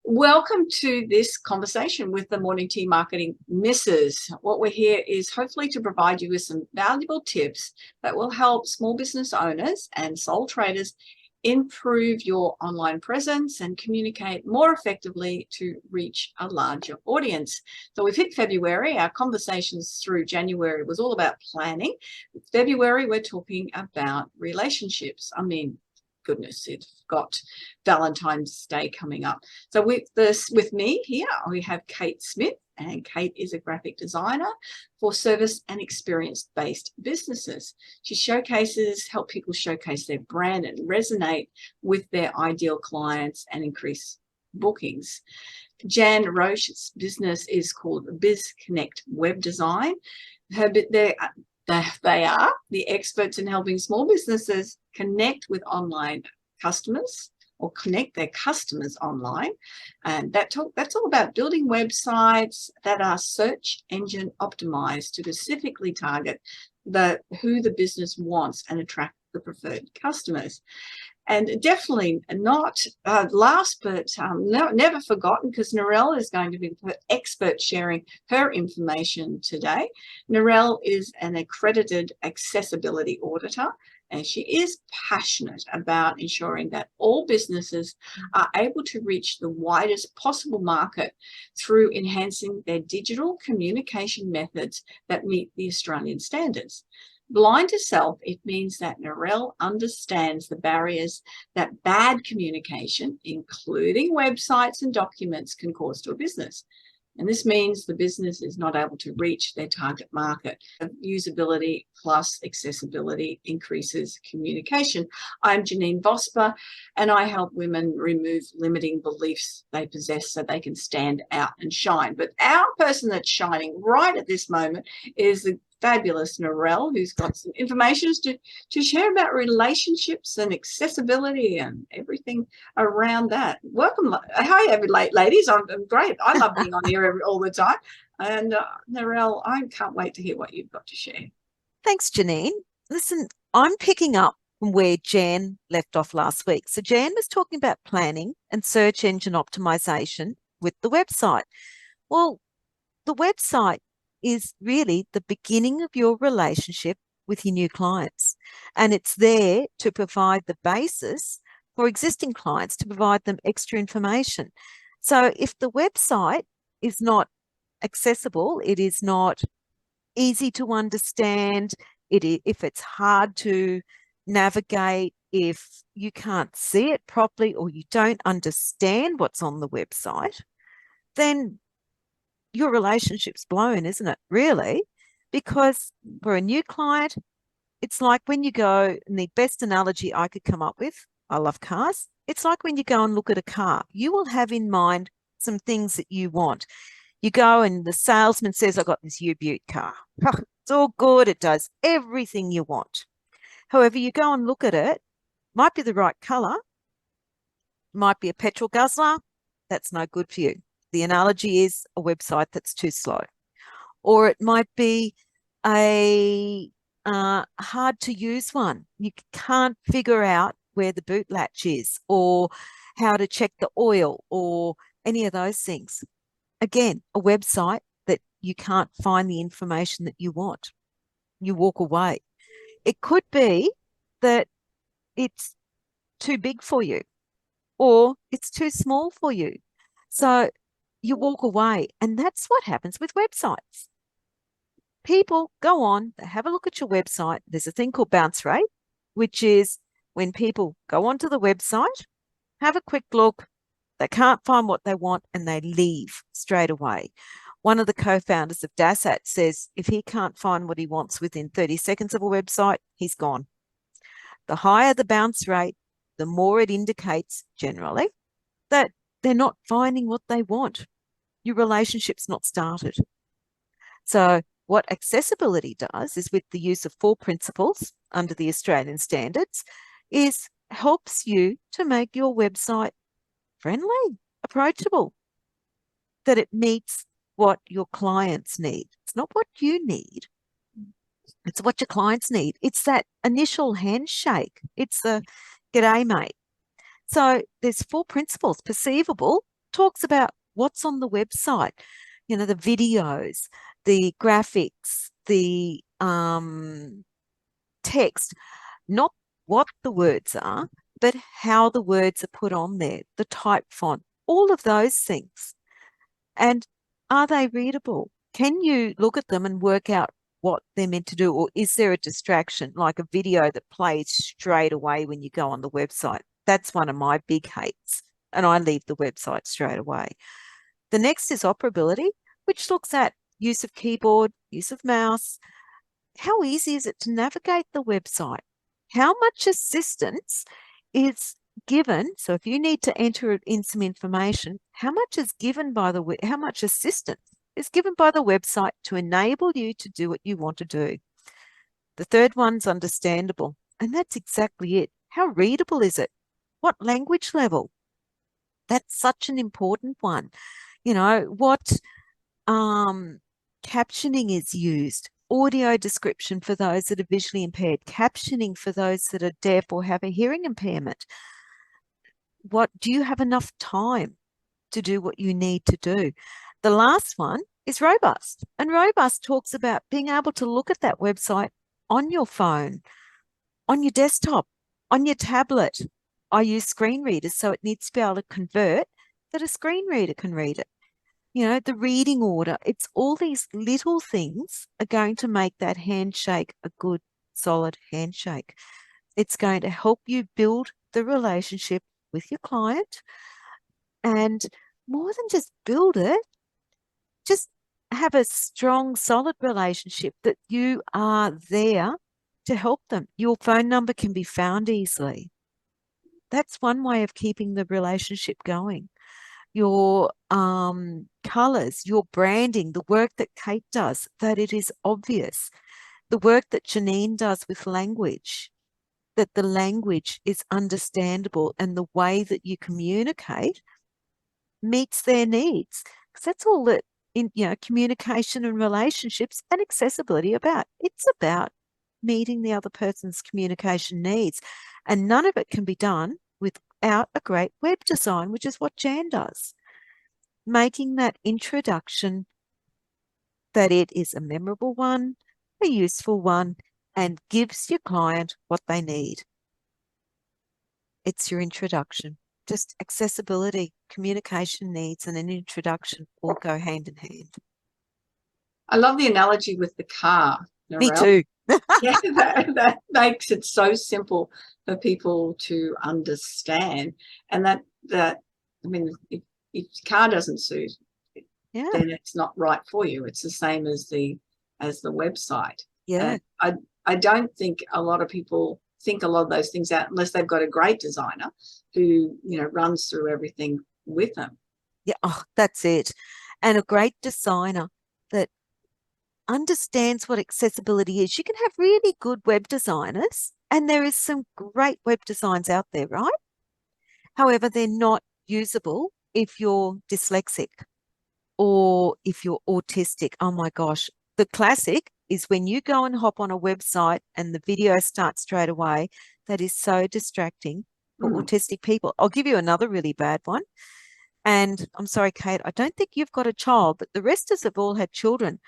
Welcome to this conversation with the Morning Tea Marketing Misses. What we're here is hopefully to provide you with some valuable tips that will help small business owners and sole traders improve your online presence and communicate more effectively to reach a larger audience. So we've hit February. Our conversations through January was all about planning. February, we're talking about relationships. Goodness, it's got Valentine's Day coming up. So with me here, we have Kate Smith, and Kate is a graphic designer for service and experience-based businesses. She help people showcase their brand and resonate with their ideal clients and increase bookings. Jan Roche's business is called Biz Connect Web Design. They are the experts in helping small businesses connect with online customers or connect their customers online. And that's all about building websites that are search engine optimized to specifically target who the business wants and attract the preferred customers. And definitely not last, but never forgotten, because Narelle is going to be the expert sharing her information today. Narelle is an accredited accessibility auditor, and she is passionate about ensuring that all businesses are able to reach the widest possible market through enhancing their digital communication methods that meet the Australian standards. Blind to self, it means that Narelle understands the barriers that bad communication, including websites and documents, can cause to a business. And this means the business is not able to reach their target market. Usability plus accessibility increases communication. I'm Janeen Vosper, and I help women remove limiting beliefs they possess so they can stand out and shine. But our person that's shining right at this moment is the fabulous Narelle, who's got some information to share about relationships and accessibility and everything around that. Welcome. Hi, ladies. I'm great. I love being on here all the time. And Narelle, I can't wait to hear what you've got to share. Thanks, Janeen. Listen, I'm picking up from where Jan left off last week. So Jan was talking about planning and search engine optimization with the website. Well, the website is really the beginning of your relationship with your new clients. And it's there to provide the basis for existing clients to provide them extra information. So if the website is not accessible, it is not easy to understand, if it's hard to navigate, if you can't see it properly or you don't understand what's on the website, then your relationship's blown, isn't it? Really? Because for a new client, it's like when you go, and the best analogy I could come up with, I love cars. It's like when you go and look at a car, you will have in mind some things that you want. You go and the salesman says, I've got this U-Butte car. It's all good. It does everything you want. However, you go and look at it, might be the right color, might be a petrol guzzler. That's no good for you. The analogy is a website that's too slow. Or it might be a hard to use one. You can't figure out where the boot latch is or how to check the oil or any of those things. Again, a website that you can't find the information that you want. You walk away. It could be that it's too big for you or it's too small for you. So you walk away, and that's what happens with websites. People go on, they have a look at your website. There's a thing called bounce rate, which is when people go onto the website, have a quick look, they can't find what they want, and they leave straight away. One of the co-founders of Dasat says if he can't find what he wants within 30 seconds of a website, he's gone. The higher the bounce rate, the more it indicates generally that they're not finding what they want. Your relationship's not started. So what accessibility does is, with the use of 4 principles under the Australian standards, is helps you to make your website friendly, approachable, that it meets what your clients need. It's not what you need. It's what your clients need. It's that initial handshake. It's the g'day, mate. So there's 4 principles: perceivable, talks about what's on the website, you know, the videos, the graphics, the text, not what the words are, but how the words are put on there, the type font, all of those things. And are they readable? Can you look at them and work out what they're meant to do? Or is there a distraction, like a video that plays straight away when you go on the website? That's one of my big hates, and I leave the website straight away. The next is operability, which looks at use of keyboard, use of mouse. How easy is it to navigate the website? How much assistance is given? So if you need to enter in some information, how much is given by how much assistance is given by the website to enable you to do what you want to do? The third one's understandable, and that's exactly it. How readable is it? What language level? That's such an important one. You know, what captioning is used, audio description for those that are visually impaired, captioning for those that are deaf or have a hearing impairment. What do you have enough time to do what you need to do? The last one is robust, and robust talks about being able to look at that website on your phone, on your desktop, on your tablet. I use screen readers, so it needs to be able to convert that a screen reader can read it. You know, the reading order, it's all these little things are going to make that handshake a good, solid handshake. It's going to help you build the relationship with your client, and more than just build it, just have a strong, solid relationship that you are there to help them. Your phone number can be found easily. That's one way of keeping the relationship going. Your colors, your branding, the work that Kate does, that it is obvious. The work that Janeen does with language, that the language is understandable and the way that you communicate meets their needs. Because that's all that communication and relationships and accessibility about. It's about meeting the other person's communication needs. And none of it can be done without a great web design, which is what Jan does. Making that introduction that it is a memorable one, a useful one, and gives your client what they need. It's your introduction. Just accessibility, communication needs, and an introduction all go hand in hand. I love the analogy with the car, Narelle. Me too. Yeah, that makes it so simple for people to understand. And that I mean, if your car doesn't suit, then it's not right for you. It's the same as the website. Yeah. I don't think a lot of people think a lot of those things out unless they've got a great designer who, runs through everything with them. Yeah, that's it. And a great designer that understands what accessibility is. You can have really good web designers, and there is some great web designs out there, right? However, they're not usable if you're dyslexic or if you're autistic. Oh my gosh. The classic is when you go and hop on a website and the video starts straight away. That is so distracting for autistic people. I'll give you another really bad one. And I'm sorry, Kate, I don't think you've got a child, but the rest of us have all had children.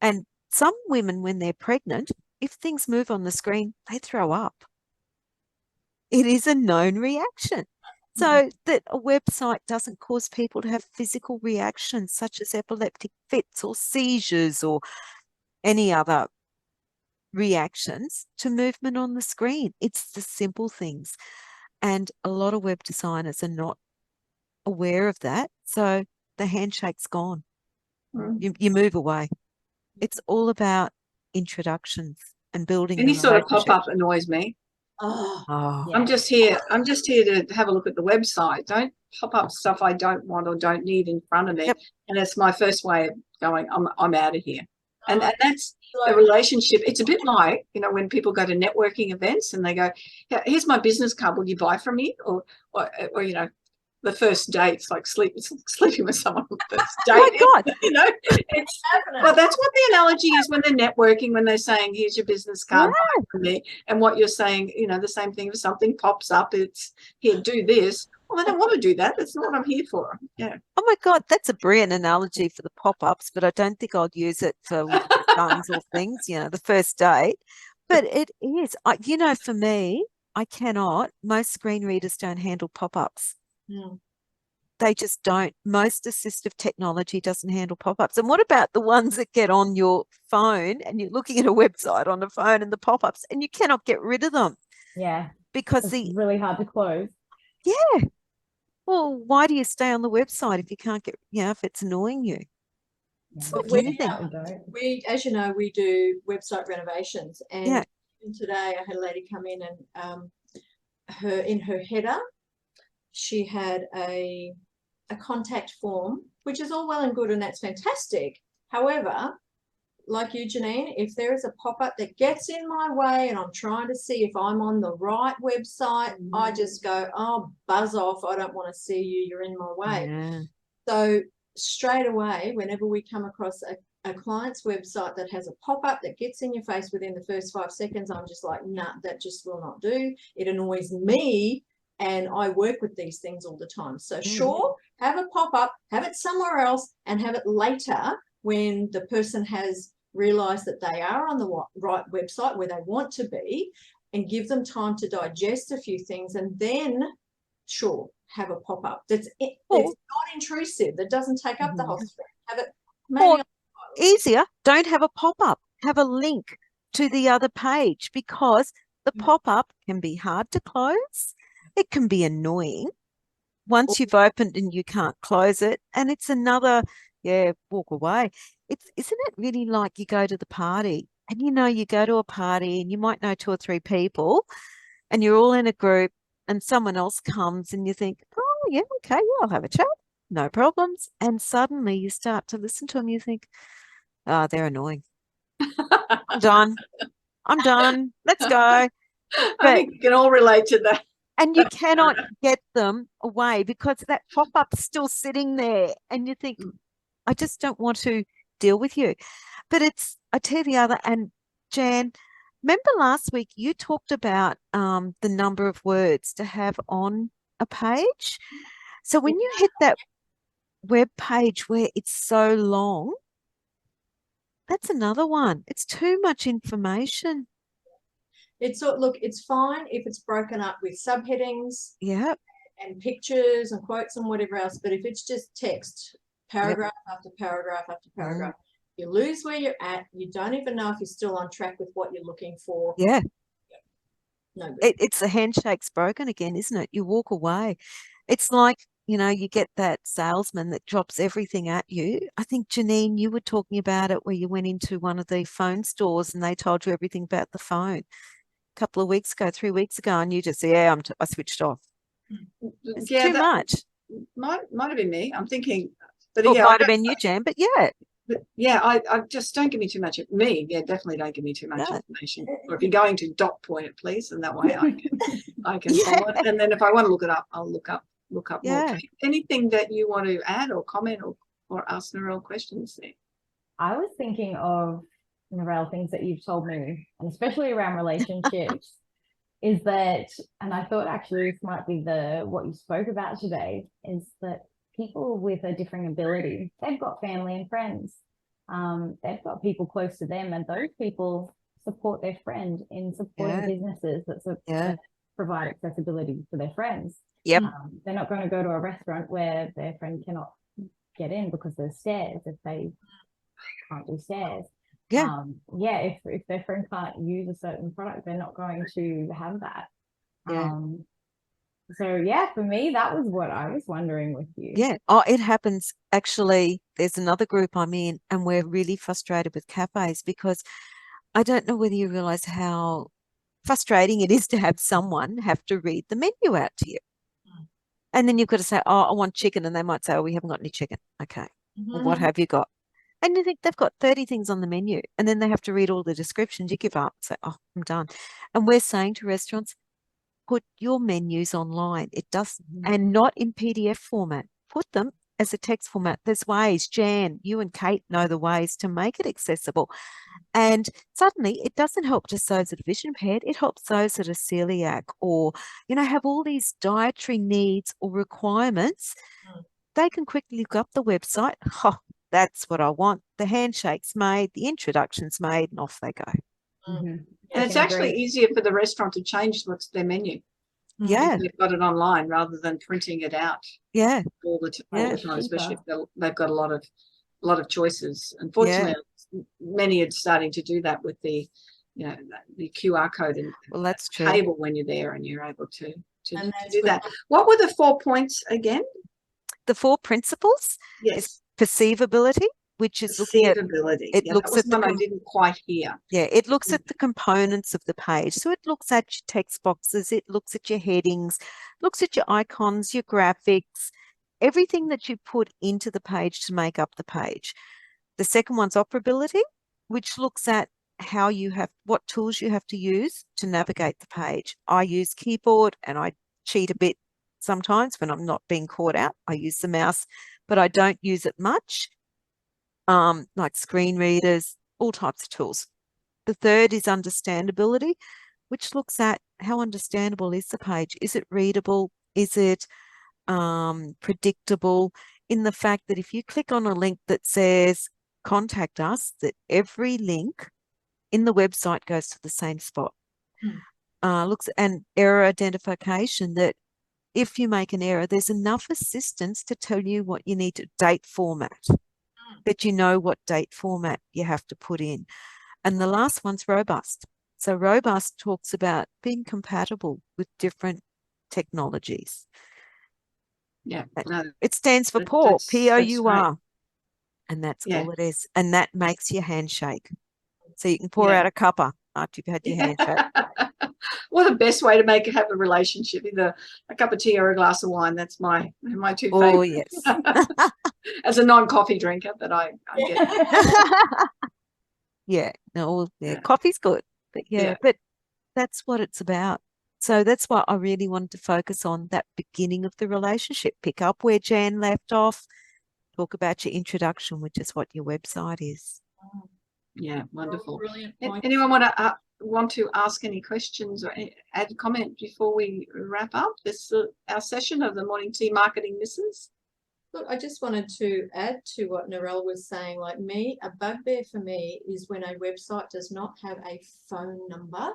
And some women, when they're pregnant, if things move on the screen, they throw up. It is a known reaction. So that a website doesn't cause people to have physical reactions such as epileptic fits or seizures or any other reactions to movement on the screen. It's the simple things. And a lot of web designers are not aware of that. So the handshake's gone. You move away. It's all about introductions and building. Any sort of pop-up annoys me. I'm just here to have a look at the website. Don't pop up stuff I don't want or don't need in front of me. Yep. And it's my first way of going, I'm out of here. And that's a relationship. It's a bit like, when people go to networking events and they go, here's my business card, will you buy from me? Or the first date's like sleeping with someone on the first date. Oh my God. Well, that's what the analogy is when they're networking, when they're saying, here's your business card, buy from me. And what you're saying, the same thing, if something pops up, it's here, do this. Well, I don't want to do that. That's not what I'm here for. Yeah. Oh my God, that's a brilliant analogy for the pop-ups, but I don't think I'd use it for guns or things, the first date. But it is, for me, I cannot, most screen readers don't handle pop-ups. Mm. They just don't. Most assistive technology doesn't handle pop-ups. And what about the ones that get on your phone and you're looking at a website on the phone and the pop-ups and you cannot get rid of them? Yeah. Because it's really hard to close. Yeah. Well, why do you stay on the website if you can't get, if it's annoying you? Yeah. We, as you know, we do website renovations, and today I had a lady come in and in her header, she had a contact form, which is all well and good, and that's fantastic. However, like you, Janeen, if there is a pop-up that gets in my way and I'm trying to see if I'm on the right website, I just go, oh, buzz off. I don't want to see you. You're in my way. Yeah. So straight away, whenever we come across a client's website that has a pop-up that gets in your face within the first 5 seconds, I'm just like, nah, that just will not do. It annoys me, and I work with these things all the time. So sure, have a pop-up, have it somewhere else, and have it later when the person has realized that they are on the right website where they want to be, and give them time to digest a few things, and then sure, have a pop-up that's not intrusive, that doesn't take up the whole screen. Have it maybe easier, don't have a pop-up, have a link to the other page, because the pop-up can be hard to close. It can be annoying once you've opened and you can't close it, and it's another walk away. Isn't it really like you go to the party and you go to a party and you might know 2 or 3 people and you're all in a group and someone else comes and you think, oh yeah, okay, yeah, I'll have a chat, no problems, and suddenly you start to listen to them, you think, oh, they're annoying. I'm done, let's go. I think we can all relate to that. And you cannot get them away because that pop-up's still sitting there and you think, I just don't want to deal with you. But I tell you the other, and Jan, remember last week you talked about the number of words to have on a page. So when you hit that web page where it's so long, that's another one. It's too much information. Look, it's fine if it's broken up with subheadings and pictures and quotes and whatever else, but if it's just text, paragraph after paragraph after paragraph, you lose where you're at. You don't even know if you're still on track with what you're looking for. No good. It's the handshake's broken again, isn't it? You walk away. It's like, you get that salesman that drops everything at you. I think, Janeen, you were talking about it where you went into one of the phone stores and they told you everything about the phone a couple of weeks ago, 3 weeks ago, and you just, I switched off. It's too much. Might have been me. I'm thinking, but it might have been you, Jan, but I just don't give me too much. Definitely don't give me too much information. Or if you're going to dot point it, please, and that way I can follow it. And then if I want to look it up, I'll look up more. Anything that you want to add or comment or ask Narelle questions there? I was thinking of, Narelle, things that you've told me, and especially around relationships, is that, and I thought actually this might be what you spoke about today, is that people with a different ability, they've got family and friends. They've got people close to them, and those people support their friend in supporting businesses that provide accessibility for their friends. They're not going to go to a restaurant where their friend cannot get in because there's stairs if they can't do stairs. If their friend can't use a certain product, they're not going to have that. So for me, that was what I was wondering with you. It happens. Actually, there's another group I'm in and we're really frustrated with cafes because I don't know whether you realize how frustrating it is to have someone have to read the menu out to you. And then you've got to say, oh, I want chicken. And they might say, oh, we haven't got any chicken. Okay. Well, what have you got? And you think they've got 30 things on the menu. And then they have to read all the descriptions. You give up. Say, oh, I'm done. And we're saying to restaurants, put your menus online. It does, and not in PDF format. Put them as a text format. There's ways. Jan, you and Kate know the ways to make it accessible. And suddenly it doesn't help just those that are vision impaired, it helps those that are celiac or, have all these dietary needs or requirements. They can quickly look up the website. Oh, that's what I want. The handshake's made, the introduction's made, and off they go. Mhm. And it's actually easier for the restaurant to change what's their menu Yeah, if they've got it online rather than printing it out yeah, all the Yeah. time, especially if Cheaper. they've got a lot of choices. Unfortunately, many are starting to do that with the the QR code and well, that's true. table when you're there and you're able to And that's do with that. What were the 4 points again? The 4 principles is Yes, perceivability, which is looking at, perceivability. it Yeah, looks that was at the one I didn't quite hear. it looks at the components of the page. So it looks at your text boxes, it looks at your headings, looks at your icons, your graphics, everything that you put into the page to make up the page. The second one's operability, which looks at what tools you have to use to navigate the page. I use keyboard and I cheat a bit sometimes when I'm not being caught out. I use the mouse, but I don't use it much. Like screen readers, all types of tools. The third is understandability, which looks at how understandable is the page. Is it readable? Is it predictable, in the fact that if you click on a link that says contact us, that every link in the website goes to the same spot. Looks and error identification, that if you make an error, there's enough assistance to tell you what you need to date format, that you know what date format you have to put in. And the last one's robust. So robust talks about being compatible with different technologies. Yeah, It stands for POUR, that's P-O-U-R. And that's Yeah. all it is. And that makes your handshake. So you can pour out a cuppa after you've had your handshake. Well, the best way to have a relationship, either a cup of tea or a glass of wine. That's my two Oh, favorites. yes. As a non-coffee drinker, but I get Yeah. No, Yeah. coffee's good. But Yeah. but that's what it's about. So that's why I really wanted to focus on that beginning of the relationship. Pick up where Jan left off. Talk about your introduction, which is what your website is. Yeah, wonderful. Brilliant point. Anyone want to ask any questions or add comment before we wrap up this our session of the Morning Tea Marketing Misses? Look, I just wanted to add to what Narelle was saying. Like me, a bugbear for me is when a website does not have a phone number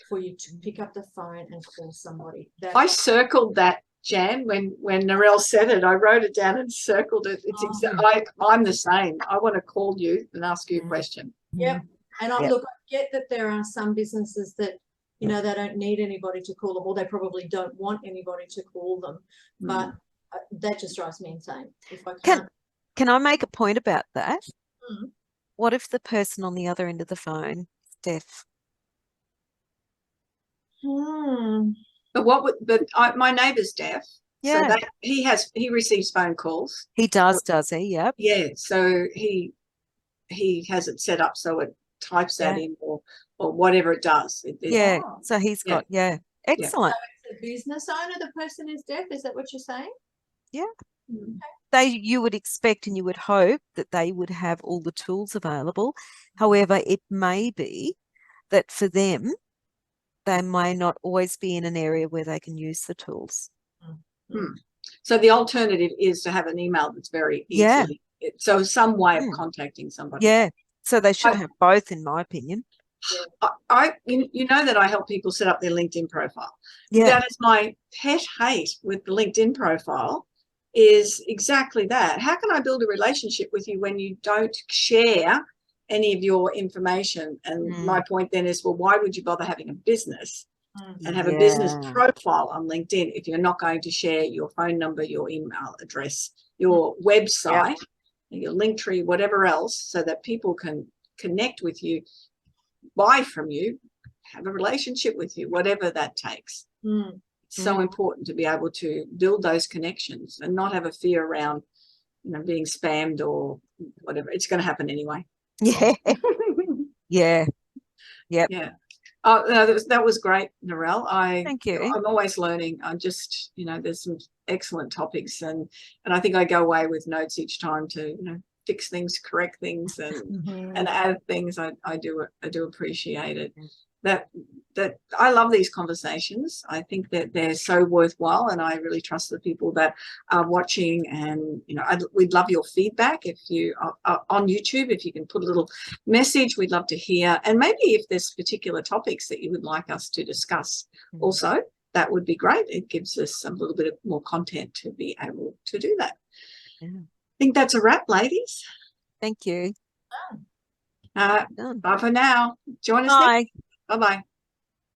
for you to pick up the phone and call somebody. I circled that, Jan, when Narelle said it. I wrote it down and circled it. It's I'm the same. I want to call you and ask you a question. Yep. And look, I get that there are some businesses that, they don't need anybody to call them, or they probably don't want anybody to call them. But that just drives me insane. If I can't. Can I make a point about that? Mm. What if the person on the other end of the phone is deaf? But my neighbour's deaf. Yeah. So he receives phone calls. He does he? Yep. Yeah. So he has it set up so it types that in or whatever it does. So he's got excellent. So it's a business owner, the person is deaf. Is that what you're saying? Yeah. Okay. You would expect and you would hope that they would have all the tools available. However, it may be that for them, they may not always be in an area where they can use the tools. So the alternative is to have an email that's very easily. So some way of contacting somebody. Yeah. So they should have both, in my opinion. You know that I help people set up their LinkedIn profile. Yeah. That is my pet hate with the LinkedIn profile, is exactly that. How can I build a relationship with you when you don't share any of your information? And my point then is, well, why would you bother having a business and have a business profile on LinkedIn if you're not going to share your phone number, your email address, your website, your link tree, whatever else, so that people can connect with you, buy from you, have a relationship with you, whatever that takes. It's so important to be able to build those connections and not have a fear around, being spammed or whatever. It's going to happen anyway. Yeah. Yeah. Oh, no, that was great, Narelle. Thank you. I'm always learning. I'm just, there's some excellent topics, and I think I go away with notes each time to, fix things, correct things, and Mhm. add things. I do appreciate it. That I love these conversations. I think that they're so worthwhile, and I really trust the people that are watching. And we'd love your feedback if you are on YouTube. If you can put a little message, we'd love to hear. And maybe if there's particular topics that you would like us to discuss, also, that would be great. It gives us a little bit of more content to be able to do that. Yeah. I think that's a wrap, ladies. Thank you. Bye Done. for now. Join us next. Bye. Bye-bye.